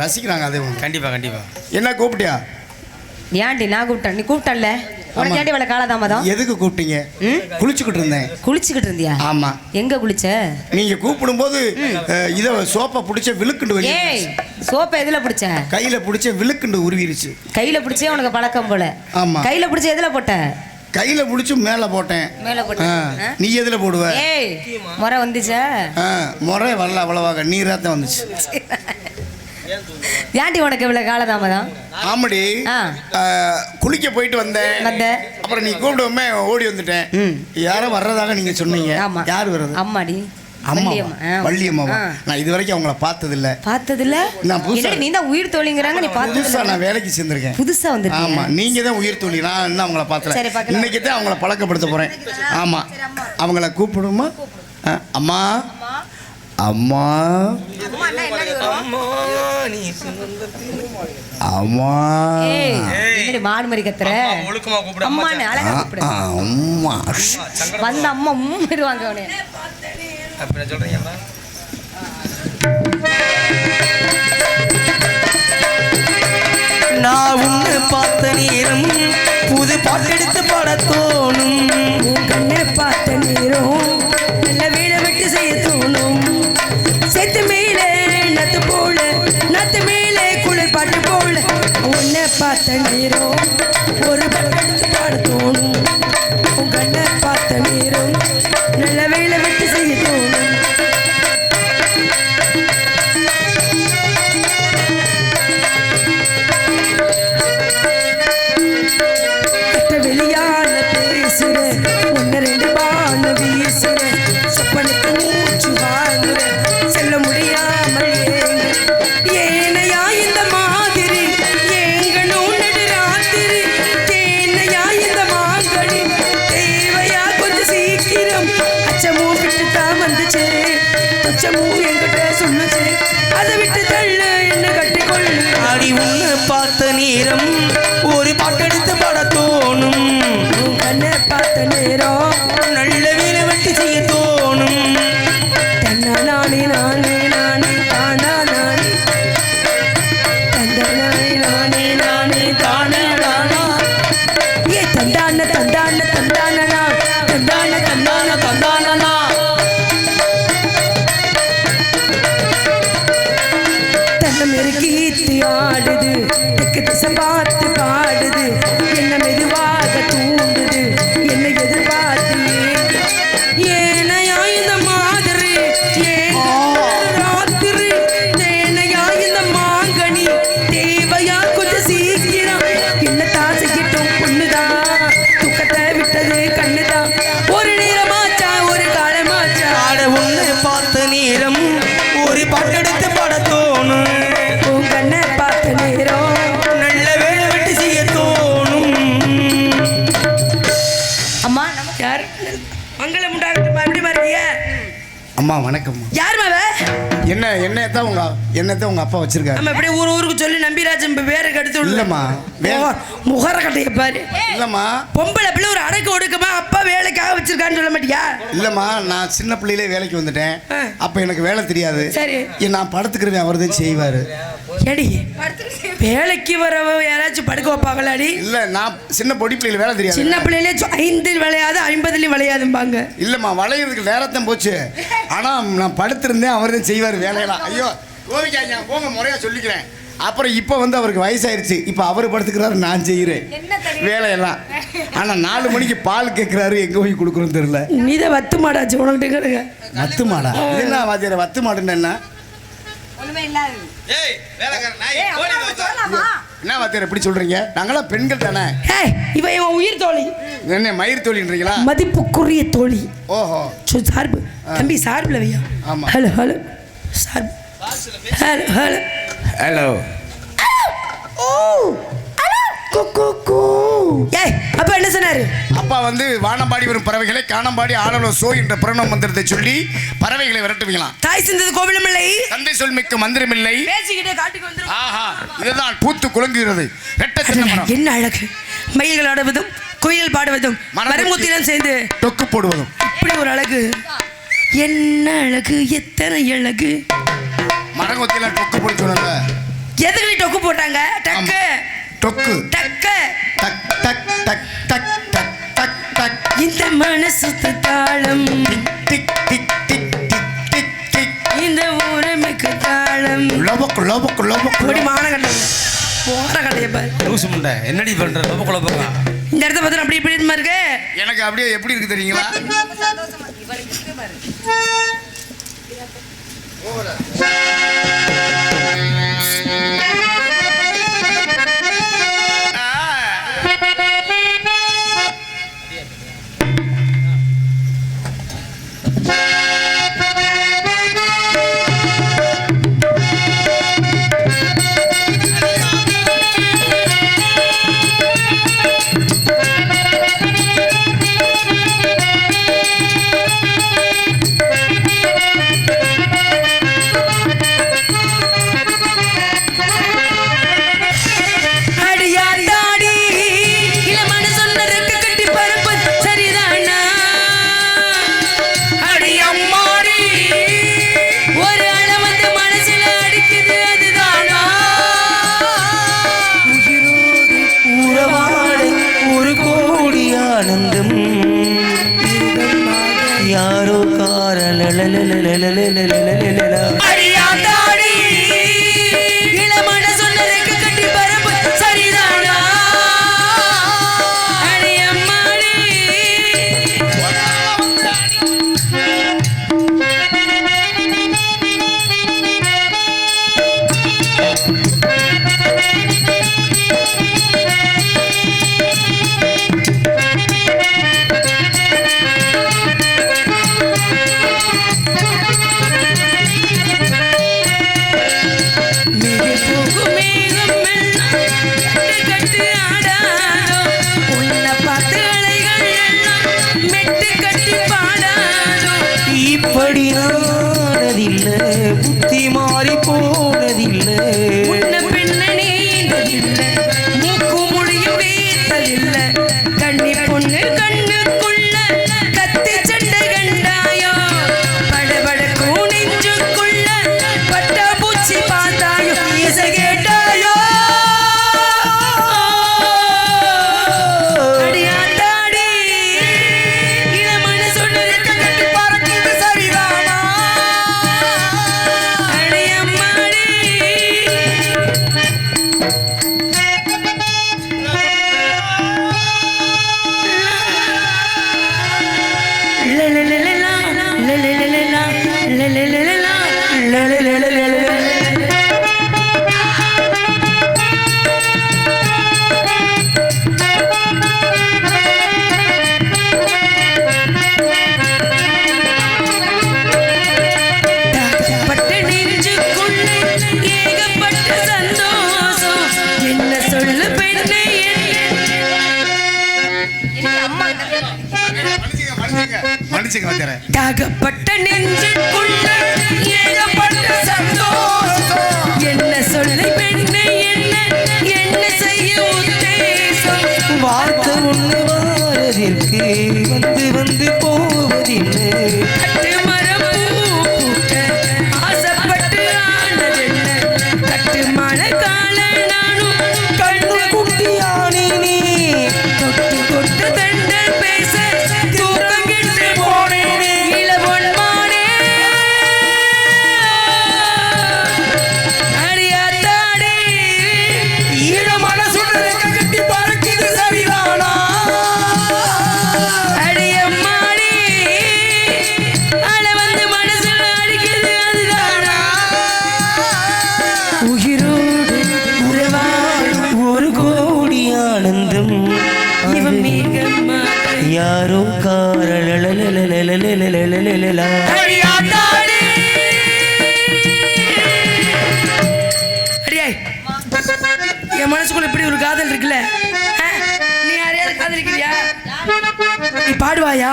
ரசிக்கிறாங்க. அதே கண்டிப்பா கண்டிப்பா. என்ன கூப்பிட்டியா? ஏன்டி நான் கூப்பிட்டேன், நீ கூப்பிட்டல்ல. உனக்கு ஏன்டி இவ்வளவு காலதாமதம்? எதுக்கு கூப்பிட்டீங்க? குளிச்சுக்கிட்டு இருந்தேன். குளிச்சுக்கிட்டு இருந்தியா? ஆமா. எங்க குளிச்ச? நீங்க கூப்பிடும்போது இத சோப்பை பிடிச்ச விழுக்குண்டு வெளியே. ஏய், சோப்பை எதுல பிடிச்ச? கையில பிடிச்ச விழுக்குண்டு உருவிருச்சு. கையில பிடிச்சே உனக்கு பழக்கம் போல. ஆமா. கையில பிடிச்ச எதுல போட்ட? கையில பிடிச்சு மேல போட்டேன். மேல போட்டேன். நீ எதுல போடுவ? ஏய், முறை வந்துச்சா? முறை வரல, அவ்வளவாக நீராத்தான் வந்துச்சு. ஏன்டி உனக்கு இவ்வளவு காலதாமதம்? ஆமாடி, குளிக்க போயிட்டு வந்தேன். அப்புறம் நீ கூப்பிடுவோமே ஓடி வந்துட்டேன். யாரும் வர்றதாக நீங்க சொன்னீங்க. யார் வர்றது? அம்மாடி. அம்மா, வள்ளியம்மாவா? நான் இது வரைக்கும் அவங்கள பார்த்ததில்ல. பார்த்ததில்ல? நான் புதுசா, நீ தான் உயிர் தோழிங்கறாங்க, நீ பார்த்தது? புதுசா நான் வேலைக்கு சேர்ந்திருக்கேன். புதுசா வந்திருக்கீங்க. ஆமா, நீங்க தான் உயிர் தோழி. நான் இன்னும் அவங்கள பார்த்தல. இன்னைக்கு தான் அவங்கள பழக்கப்படுத்த போறேன். ஆமா, அவங்கள கூப்பிடுமா? அம்மா அம்மா அம்மா. ஏய், மாடு மாதிரி கத்துற. அம்மான்னு அழகா கூப்பிடு. அம்மா வந்த அம்மா உம்மிடுவாங்க அவனே. அப்படி சொல்றீங்களா? நான் உன்னை பார்த்த நேரம் புது பாட்டெடுத்து பாட தோணும். கண்ணை பார்த்த நேரம் நல்ல வீட விட்டு செய்ய தோணும். செத்து மேலே நத்து போல, நத்து மேலே குளிர் பாட்டு போல. உன்னை பார்த்த நேரம் ஒரு பாட்டெடுத்து பாட தோணும். உன் கண்ணை பார்த்த நேரம் நல்ல வீட விட்டு செய்ய தோணும். வெளியான பேசுற ஒன்னு ரெண்டு பான வீசுற, சொப்பனுக்கு மூச்சு வாங்குற, செல்ல முடியாமல் ஏனையா இந்த மாதிரி ஏங்கணும் நடு ராத்திரி. தேனையா இந்த மாங்கனி தேவையா கொஞ்சம் சீக்கிரம். அச்சமும் விட்டு தான் வந்துச்சு, அச்சமும் என்கிட்ட சொல்லுச்சு, அதை விட்டு தள்ளு என்ன கட்டிக்கொள்ளு. அடி உன்னை பார்த்த நேரம் ஒரு பாட்டெடுத்து பாட தோணும். கண்ணை பார்த்த நேரம் நல்ல வீடு வெட்டி செய்ய தோணும். தன்னா நானே நானே நானே தானா நானே, தந்த நானே நானே நானே தானா நானா. ஏ தந்தான தந்தான தந்தானா, தந்தான தந்தான தந்தானா. தன்னை மெருக்கீத்தி ஆடுது, தெற்கு திசை பார்த்து பாடுது, என்ன மெதுவாக தூண்டுது, என்னை எதிர்பார்த்து ஏனையா இந்த மாதிரி ராத்திரி. தேனையா இந்த மாங்கனி தேவையா கொஞ்சம் சீக்கிரம். என்ன தான் செய்யட்டும் பொண்ணுதான், துக்கத்தை விட்டது கண்ணுதான். ஒரு நேரமாச்சா ஒரு காலமாச்சா. ஆட உன்னை பார்த்த நேரம் ஒரு பாட்டெடுத்து பாட தோணும். உன் கண்ணை பார்த்த நேரம் நல்ல வேலை வெட்டி செய்ய தோணும். அம்மா யார் மங்களம் உண்டாகட்டும். எப்படி மாறிய? அம்மா வணக்கம். யார் மாவ? என்னத்தான் உங்க அப்பா வச்சிருக்காரு. நம்ம இப்படி ஊருக்கு சொல்லி நம்பிராஜன் பேரை கெடுத்து இல்லம்மா, முகர கட்டைய பாரு. இல்லம்மா, பொம்பளை பிள்ளை ஒரு அடக்கு ஒடுக்கமா அப்பா வேலைக்காக வச்சிருக்கான்னு சொல்ல மாட்டியா? இல்லம்மா, நான் சின்ன பிள்ளையிலே வேலைக்கு வந்துட்டேன். அப்ப எனக்கு வேலை தெரியாது. சரி, நான் படுத்துக்கிறேன், அவர் தான் செய்வாரு. எடி வேலைக்கு வரவ யாராச்சும் படுக்க வைப்பாங்களாடி? இல்ல, நான் சின்ன பொடி பிள்ளையில வேலை தெரியாது. சின்ன பிள்ளையிலே 5 விளையாது 50 விளையாதும்பாங்க. இல்லம்மா, வளையிறதுக்கு நேரத்தான் போச்சு. ஆனா நான் படுத்திருந்தேன், அவர் தான் செய்வார் வேலையெல்லாம். ஐயோ கோவிக்காங்க, போங்க, முறையா சொல்லிக்கிறேன். அப்புறம் இப்போ அவருக்கு வயசாயிருச்சு. இப்போ அவர் படுத்துக்கிறாரு, நான் செய்கிறேன் வேலையெல்லாம். ஆனால் 4 மணிக்கு பால் கேட்குறாரு, எங்கே போய் கொடுக்குறோன்னு தெரியல. நீதான் வத்து மாடாச்சு உனக்கிட்ட கேளுங்க. வத்து மாடா? என்ன வாத்தியார வத்து மாடுன்னு என்ன? என்ன வாத்தியார் எப்படி சொல்றீங்க? நாங்களாம் பெண்கள் தானே. இவன் இவன் உயிர் தோழி. என்ன மயிர் தோழின்றீங்களா? மதிப்புக்குரிய தோழி. ஓஹோ, சார்பு தம்பி, சார்புல வையா. ஆமா. ஹலோ ஹலோ சார்பு. Hello hello hello. ஓ ஹலோ குக்கு. ஏய், அப்பா என்ன சொன்னாரு? அப்பா வானம்பாடி வரும் பறவைகளை காணம்பாடி ஆளவோ சோ என்ற பிரணவ மந்திரத்தை சொல்லி பறவைகளை விரட்டுவீங்களாம். தாய் சிந்தது கோவிலும் இல்லை, தந்தை சொல் மிக்க மந்திரம் இல்லை, பேசிக்கிட்டே காட்டுக்கு வந்துரும். ஆஹா, இதுதான் பூத்து குலுங்குகிறது. என்ன அழகு! மயில்கள் ஆடுவதும் குயில் பாடுவதும் மரமுத்திரம் சேர்ந்து டொக்கு போடுவதும் இப்படி ஒரு அழகு. என்ன அழகு, எத்தனை அழகு! மரங்கொத்தில டொக்கு போட்டு சொன்னல சொல்றாங்க டக்கு டொக்கு டக்கு டக் டக் டக் டக் டக் டக் டக் இந்த மனசு தாளம் டிக் டிக் டிக் டிக் டிக் டிக் இந்த ஊரமைக்கு தாளம் லோபக்கு லோபக்கு லோபக்கு கொடி மான கண்டது போற கடையை பாரு லூசு முண்டை என்னடி பண்ற ரொம்ப குழப்பங்க இந்த இடத்த பார்த்து அப்படி இப்படி இருமா இருக்கு எனக்கு அப்படியே எப்படி இருக்கு தெரியுங்களா யாரோ காரல புத்தி மாறி போனதில்லை பின்னணி மூக்கு மொழியும் வீத்ததில்லை கண்ணி பொண்ணு கண்ணுக்குள்ள கத்தி சண்டை கண்டாயோ படபட கூணிஞ்சுக்குள்ள பட்ட பூச்சி பார்த்தாயோ இசை கேட்டாயோ அடியாத்தாடி இளமன சொன்னது கட்டி பறக்குது சரிதானா தாகப்பட்ட நெஞ்சுக்குள்ள ஏகப்பட்ட சந்தோஷம் என்ன சொல்லு பெண்ணே என்ன செய்ய உத்தேசம் வார்த்தை ஒண்ணு வாரதற்கு வந்து வந்து போவதில்லை கட்டு மரம் பூக்க ஆசைப்பட்டு ஆனதென்ன கட்டு மழை கால நானும் கண்ணு குட்டியானி நீ தொட்டு தொட்டு தண்டல் பேச தூக்கம் கெட்டு போனேனே இளவொன்மானே அடியாத்தாடே ஈழ மனசுல கட்டி பறக்குது சரிதானா அடியம்மாடி அழ வந்து மனசுல அடிக்குது அதுதானா உயிரோடு உறவாடும் ஒரு கோடி ஆனந்தம் இவன் மீகம்மா யாரோ காரல அடியாத்தாடே அடியாய் என் மனசுக்குள்ள இப்படி ஒரு காதல் இருக்குல்ல நீ யாரையாவது காதலிக்கிறியா நீ பாடுவாயா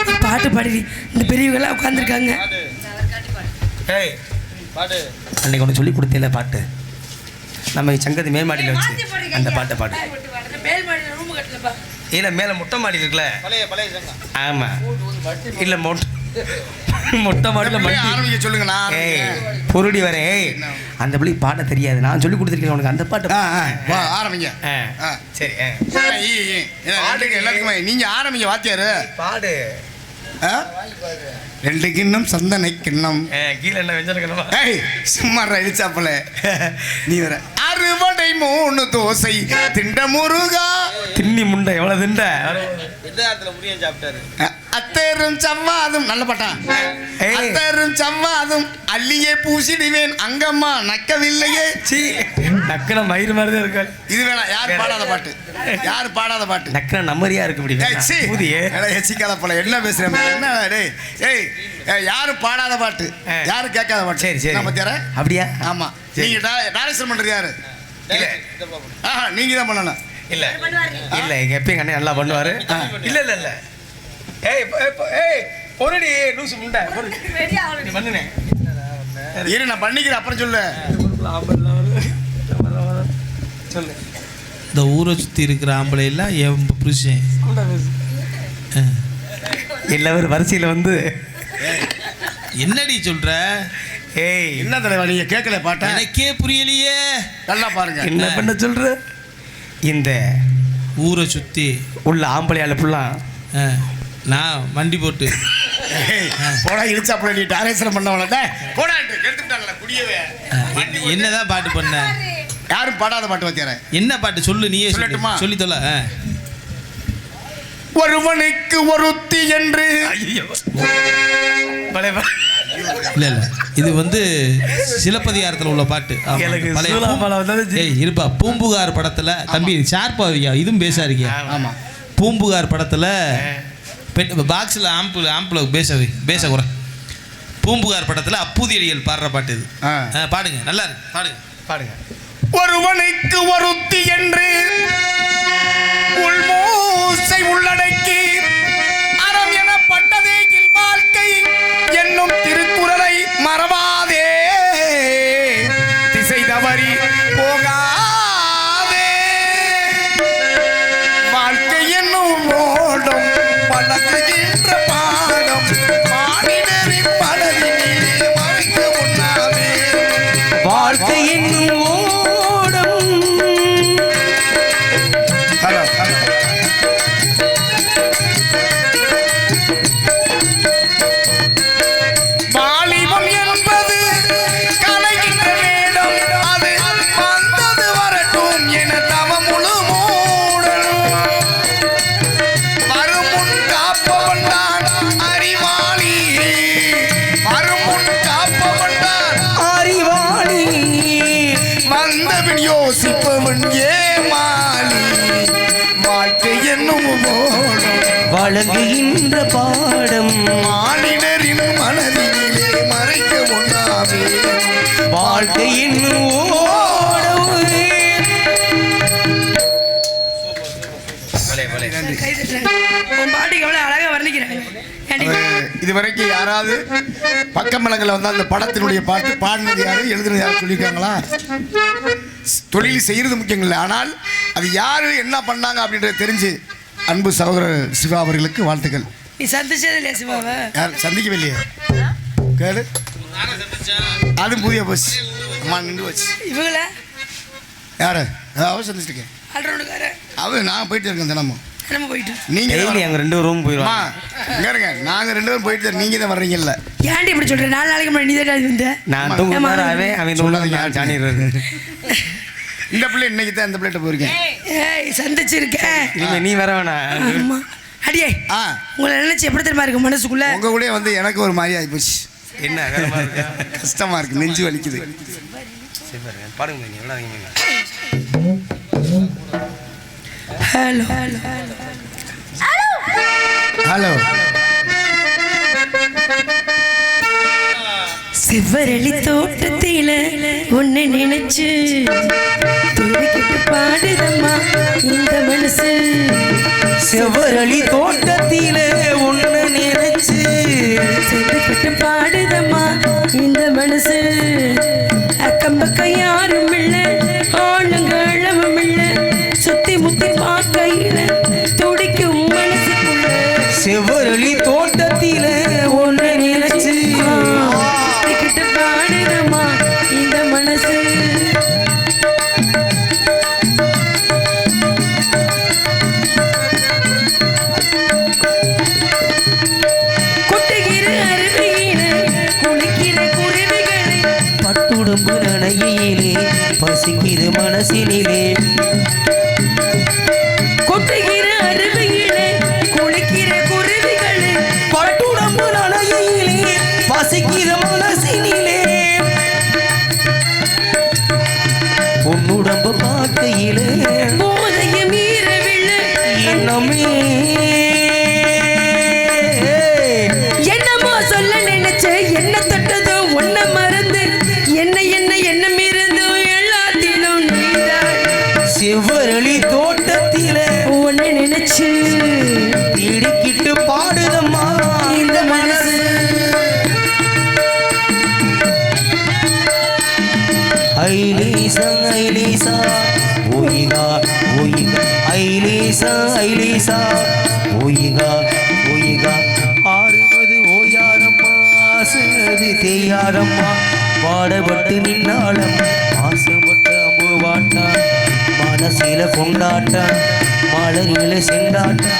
நீ பாட்டு பாடுவி இந்த பெரியவங்களாம் உட்காந்துருக்காங்க அன்னைக்கு ஒன்று சொல்லி கொடுத்தேல பாட்டு நம்ம சங்கதி மேல்மாடியில் வச்சு அந்த பாட்டை பாடு இல்லை மேலே மொட்டை மாடி இருக்குல்ல ஆமாம் இல்லை மொட்டை மொட்டை மாடல ஆரம்பிக்க சொல்லுங்க. நான் பொருடி வரேன். அந்த பிள்ளை பாட தெரியாது, நான் சொல்லி கொடுத்துருக்கேன் உனக்கு அந்த பாட்டு. ஆரம்பிங்க. சரி எல்லாத்துக்குமே நீங்க ஆரம்பிங்க. வாத்தியாரு பாடு. ரெண்டு கிண்ணம் சந்தனை கிண்ணம் கீழே என்ன வெஞ்சிருக்கணுமா? சும்மா இடிச்சாப்பல நீ வர. அறுவடை 3 தோசை திண்ட முருகா. திண்ணி முண்டை எவ்வளவு திண்ட முடியும் சாப்பிட்டாரு. அத்தரும் சவ்வாதும் நல்ல பாட்டான். அத்தரும் சவ்வாதும் அள்ளியே பூசிடுவேன் அங்கம்மா நக்கவில்லையே. நக்கன மயிறு மாதிரிதான் இருக்கா. இது வேணாம். யாரு பாடாத பாட்டு? யாரு பாடாத பாட்டு? நக்கன நம்மறியா இருக்கு. எச்சிக்காத போல என்ன பேசுறேன்? என்ன டேய் ஏய் யாரும் பாடாத பாட்டு, யாரும் கேட்காத பாட்டு. சரி சரி பத்தியார அப்படியா? ஆமா. நீங்க டைரக்ஷன் பண்றது யாரு? நீங்க தான் பண்ணணும். இல்ல இல்ல எங்க எப்பயும் கண்ணே நல்லா பண்ணுவாரு. இல்ல இல்ல இல்ல ஏய் ஏய் பொருடி லூசு முண்டை நீ பண்ணுனே. இரு நான் பண்ணிக்கிறேன் அப்புறம் சொல்லு. சொல்லு. இந்த ஊரை சுற்றி இருக்கிற ஆம்பளை எல்லாம் என் புருஷன் எல்லாரும் வரிசையில் வந்து என்னடி சொல்ற? ஏய் என்ன தலைவா நீங்க கேட்கல பாட்டா? எனக்கே புரியலையே. நல்லா பாருங்க. என்ன பண்ண சொல்ற? இந்த ஊரை சுற்றி உள்ள ஆம்பளையால ஃபுல்லாம் நான் வண்டி போட்டு போடா இழுச்சாப்புல நீ டைரக்ஷன் பண்ணவள போடா எடுத்துட்டாங்களா குடியவே. என்னதான் பாட்டு பண்ண? யாரும் பாடாத பாட்டு வச்சார. என்ன பாட்டு சொல்லு, நீயே சொல்லட்டுமா? சொல்லி தொலை. ஒருவனுக்கு ஒருத்தி என்று. இல்ல இல்ல இது வந்து சிலப்பதிகாரத்தில் உள்ள பாட்டு. இருப்பா பூம்புகார் படத்துல தம்பி ஷார்ப்பா இதுவும் பேசாருக்கியா? ஆமா. பூம்புகார் படத்துல பாக்ஸில் ஆம்பிள் பேச குறை. பூம்புகார் படத்துல அப்பூதியடிகள் பாடுற பாட்டு இது. பாடுங்க நல்லா இருக்கு. பாடுங்க பாடுங்க. ஒருவனுக்கு ஒருத்தி என்று உள்மூசை உள்ளடக்கி அறம் எனப்பட்டதே வாழ்க்கை என்னும் திருக்குறளை மறவாதே, திசை தவறி போகாதே. வாழ்க்கை என்னும் ஓடும் பழகுகின்ற பாடம் மானிடரின் மனதினிலே மறைக்க உண்ணாதே. வாழ்க்கை என்னும் வாலிபம் என்பது கலைகின்ற வேடம், அது வந்தது வரட்டும் என தவம் முழு மூடல். வருமுன் காப்பவன் தான் அறிவாளி, வருமுன் காப்பவன் தான் அறிவாளி. வந்தவன் யோசிப்பவன் ஏமாளி. வாழ்க்கை என்னும் ஓடும் வழங்குகின்ற பாடம் மானிடரின் மனதிலே மறைக்க உண்ணாவே. வாழ்க்கை என்னும் அழகா வர்ணிக்கிறாங்க. இதுவரைக்கும் யாராவது பக்கமலங்களை வந்து அந்த படத்தினுடைய பாட்டு பாடினது யாரு, எழுதுனது யாரு சொல்லியிருக்காங்களா? தொழில் செய்யறது முக்கியம் இல்லை, ஆனால் அது யாரு என்ன பண்ணாங்க அப்படின்றத தெரிஞ்சு அன்பு சகோதரர் சிவா அவர்களுக்கு வாழ்த்துக்கள். நீ சந்திச்சது இல்லையா சிவாவை? யார் சந்திக்கவே இல்லையா? கேளு. அதுவும் புதிய பஸ் அம்மா நின்று வச்சு. இவங்கள யாரு? அவர் சந்திச்சிருக்கேன். அவர் நான் போயிட்டு இருக்கேன் தினமும். நீங்க அங்க 2 ரூம் போயிடுவா. இருங்க நாங்க 2 பேரும் போயிட்டு நீங்க தான் வர்றீங்கல்ல. ஏன்டி இப்படி சொல்ற? 4 நாளைக்கு முன்னாடி நீ தான் வந்த. நான் தூங்குறாவே அவன் தூங்குறாங்க ஜானிறது. இந்த பிள்ளை இன்னைக்கு தான் இந்த பிள்ளைட்ட போயிருக்கேன். ஏய் சந்திச்சிருக்கேன். இனிமே நீ வர வேணாம். அடியே உங்களை நினைச்சு எப்படி தெரியுமா இருக்கு மனசுக்குள்ள? உங்க கூட வந்து எனக்கு ஒரு மாதிரி ஆகி போச்சு. என்ன கஷ்டமா இருக்கு, நெஞ்சு வலிக்குது. பாருங்க நீ விடாதீங்க. ஹலோ ஹலோ செவ்வரளி தோட்டத்தில உன்னை நினைச்சு துடிக்கிட்டு பாடுதம்மா இந்த மனசு. செவ்வரளி தோட்டத்தில உன்னை நினைச்சு துடிக்கிட்டு பாடுதம்மா இந்த மனசு. அக்கம் பக்கம் யாரும் இல்லை, ஆளுங்களும் இல்லை, சுத்தி முத்தி பார்க்கையில துடிக்கும் மனசுக்குள்ள. செவ்வரளி தோட்டத்தில உன்னை நினைச்சு கையிலே பசிக்குது மனசினிலே கொட்டுகிற அருவியிலே குளிக்கிற குருவிகளே பட்டுடம்பு நனையிலே பசிக்குது மனசினிலே பொன்னுடம்பு பார்க்கையிலே போதைய மீறவில்லை என்னமே என்னமோ சொல்ல நினைச்சு என்ன தொட்டதோ ஒன்ன மறந்து என்ன மீறதோ எல்லாத்திலும் நீதான் செவ்வரளி தோட்டத்திலே ஒன்னு நினைச்சு திடுக்கிட்டு பாடுதம்மா இந்த மனசு ஐலீசா ஐலீசா ஓயிகா ஓயிகா ஐலீசா ஐலீசா ஓயிகா ஓயிகா ஆறுவது ஓயாரம்மா ஆசது தேயாரம்மா பாடப்பட்டு நின்னாளம் ஆசைப்பட்டு அம்புவாட்டா மனசில கொண்டாட்டா மலரில சென்றாட்டா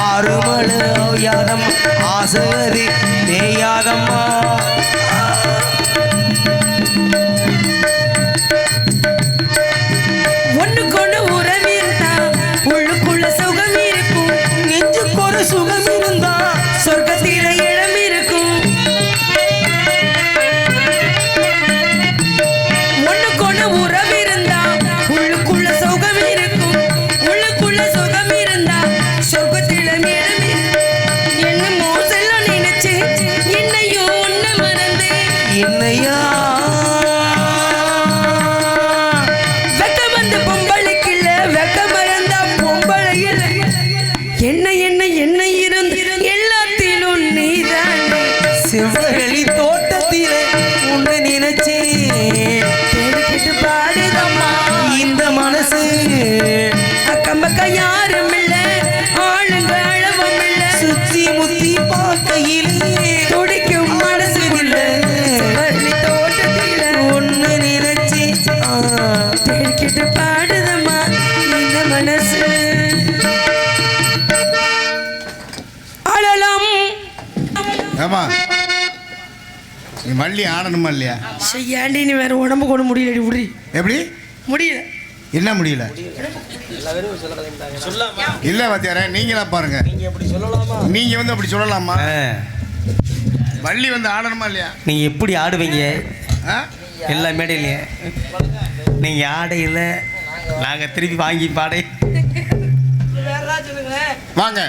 ஆறு மலை ஓயாரம் ஆசது தேயாரம்மா ஒண்ணுக்கொண்ணு உறவிருந்தா உள்ளுக்குள்ள சுகம் இருக்கும் நெஞ்சுக்கு ஒரு சுகம் இருந்தா சொர்க்கத்தில இடம் இருக்கும் ஒண்ணுக்கொண்ணு உறவிருந்தா உள்ளுக்குள்ள சுகம் இருக்கும் உள்ளுக்குள்ள சுகம் இருந்தா சொர்க்கத்தில இடம் இருக்கும் என்னமோ செல்ல நினைச்சு என்னையும் ஒண்ணு மறந்து என்னையா வெக்க வந்து பொம்பளைக்கு இல்ல வெக்க மறந்தா பொம்பளை இல்ல என்ன இருந்து எல்லாத்திலும் நீதானே செவ்வரளி தோட்டத்திலே உன்னை நினைச்சேன் தேடிக்கிட்டு பாடுதம்மா இந்த மனசு அக்கம் பக்கம் யாரும் இல்ல ஆளுங்க அளவும் இல்ல சுத்தி முத்தி பார்க்கையிலே துடிக்கும் மனசு இல்ல வள்ளி தோட்டத்தில உன்னை நினைச்சேன் தேடிக்கிட்டு பாடுதம்மா இந்த மனசு அழலாம் ஏமா நீ மல்லி ஆடணுமா இல்லையா? செய்யாண்டி நீ வேற உடம்பு கொண்டு முடியலடி விடுறி எப்படி முடியல என்ன முடியல இல்ல வாத்தியாரே நீங்களா பாருங்க நீங்க வந்து அப்படி சொல்லலாமா? வள்ளி வந்து ஆடணுமா இல்லையா? நீங்க எப்படி ஆடுவீங்க ஆ? எல்லா மேடையிலையே நீங்க ஆடையில நாங்க திருப்பி வாங்கி பாடை வாங்க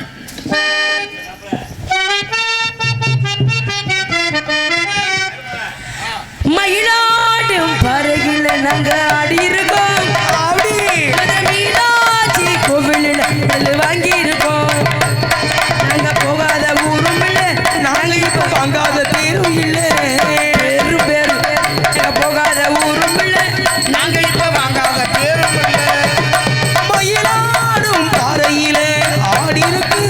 மயிலாடும் பருகில நாங்க ஆடி இருக்கோம் மீனாட்சி கோவிலில் வாங்கி இருக்கோம் நாங்க போகாத ஊரும் இல்லை நாங்க இப்ப வாங்காத தேரும் இல்லை பேரு நாங்க போகாத ஊரும் இல்லை நாங்க இப்ப வாங்காத பேரும் இல்லை மயிலாடும் பாறையிலே ஆடி இருக்கு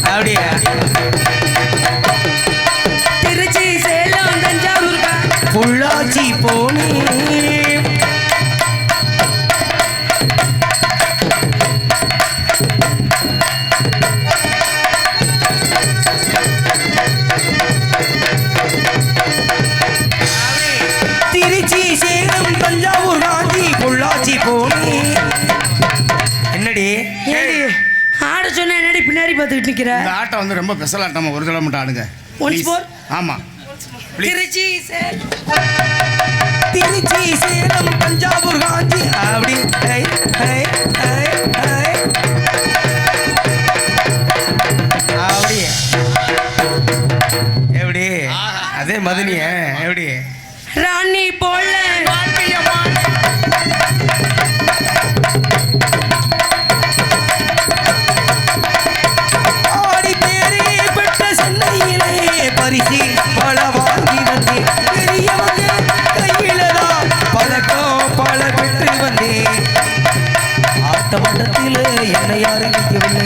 அப்படியே திருச்சி சேலம் தஞ்சாவூர் பொள்ளாச்சி போனே திருச்சி சேலம் தஞ்சாவூர் காஞ்சி பொள்ளாச்சி போனே என்னடி ஆட சொன்ன என்னடி பின்னாடி பார்த்துக்கிட்டு நிக்கிற இந்த ஆட்டம் வந்து ரொம்ப ஸ்பெஷல் ஆட்டமா ஒரு தடவை மட்டும் ஆடுங்க Once Please. more? ஆமா Please. திருச்சி சேலம் திருச்சி சேலம் தஞ்சாவூர் காஞ்சி அப்படி ஐ, ஐ, ஐ, ஐ. அப்படியே எப்படி அதே மதுனிய எப்படி ராணி போல ஆடி பேரே பெற்ற சென்னையிலே பரிசு பல வாங்கி வந்தேன் பெரியவங்க கையிலதான் பழக்கம் பல பெற்று வந்தேன் ஆட்ட மட்டத்தில் என்னை யாரும் நிற்கவில்லை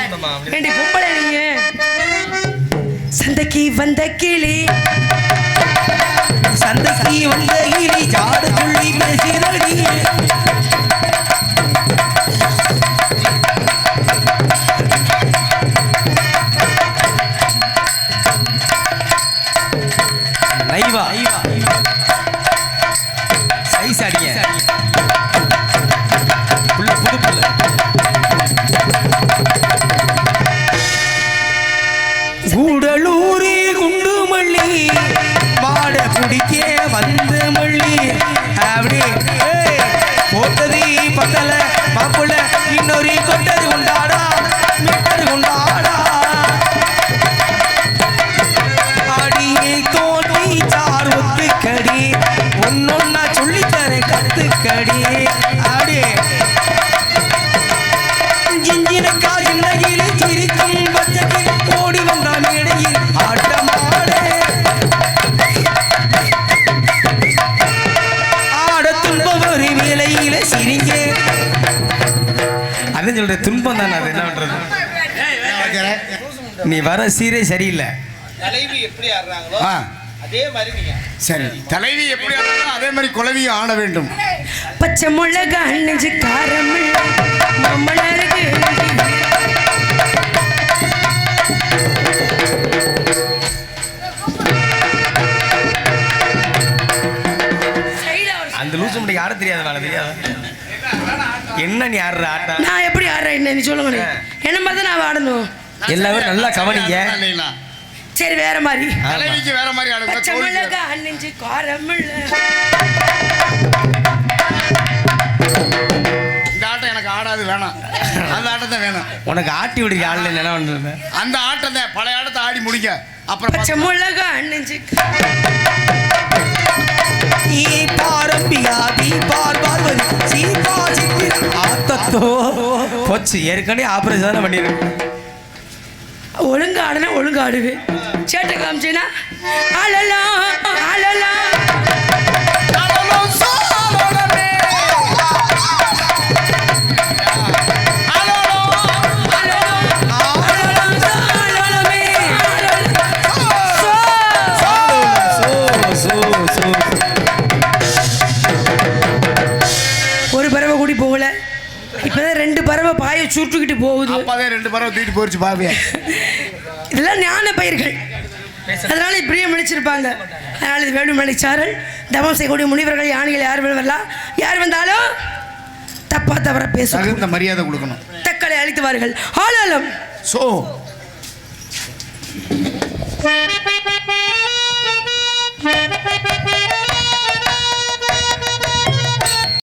ஏண்டி பொம்பளை நீங்க சந்தைக்கு வந்த கிளி சந்தைக்கு வந்த கிளி ஜாடு துள்ளி பேசிரடி நைவா சைஸ் அடிங்க புள்ள புது புள்ள கூடலூரி குண்டு மல்லி மாட குடிக்க வந்த மல்லி அப்படி போட்டது பத்தல மாப்புள்ள இன்னொரு கொண்டது கொண்டாடா மீட்டர் கொண்டாடா அடியே தோட்டி சார் ஒத்துக்கடி ஒன்னொன்னா சொல்லித்தர கத்துக்கடி அடி ஜிஞ்சினக்கா ஜின்னகிரி சிரிக்கும் பச்சைக்கு ஓடி வந்தா மேடையில் ஆட்டமாடே ஆட துன்பம் ஒரு வேலையில சிரிங்க அதான் சொல்ற துன்பம் தானே அது என்ன பண்றது நீ வர சீரே சரியில்லை தலைவி எப்படி ஆடுறாங்களோ ஆ அதே மாதிரி நீங்க சரி தலைவி எப்படி ஆடுறாங்களோ அதே மாதிரி குலவியும் ஆட வேண்டும். பச்சை மிளகா நெஞ்சு காரம் மம்மளருக்கு அந்த லூசு முடி யாரும் தெரியாது வேலை தெரியாது என்ன நீ ஆடுற ஆட்டம் நான் எப்படி ஆடுறேன் நீ சொல்லுங்க என்ன மாதிரி தான் நான் ஆடணும். எல்லாரும் நல்லா கவனிங்க இல்லைங்களா? சரி வேற மாதிரி தலைவிக்கு வேற மாதிரி ஆடுங்க. பச்சை மிளகா நெஞ்சு காரம் இந்த ஆட்டம் எனக்கு ஆடாது வேணாம். அந்த ஆட்டம் தான் வேணும். உனக்கு ஆட்டி விடுங்க ஆடல என்ன பண்றது அந்த ஆட்டம் தான் பழைய ஆட்டத்தை ஆடி முடிங்க. அப்புறம் பச்சை மிளகா நெஞ்சு போச்சு ஏற்கனவே ஆபரேஷன் தானே பண்ணிருக்கேன் ஒழுங்கு ஆடுனா ஒழுங்கு ஆடுவேன். சேட்டை காமிச்சேனா அழலாம் அழலாம் ஒரு பறவை கூடி போகல, இப்பதான் 2 பறவை பாயை சுட்டுக்கிட்டு போகுது. அப்பவே 2 பறவை தூக்கிட்டு போயிடுச்சு பாவியா. இதெல்லாம் ஞான பயிர்கள், அதனால இப்படியே முடிச்சிருப்பாங்க. அதனால இது வேணுமலை சாரல் தவம் செய்யக்கூடிய முனிவர்கள் யானைகள் யார் வரலாம், யார் வந்தாலும் தப்பா தவற பேசுவாங்க. தகுந்த மரியாதை கொடுக்கணும். தக்களை அழித்துவார்கள். ஆளாலம் சோ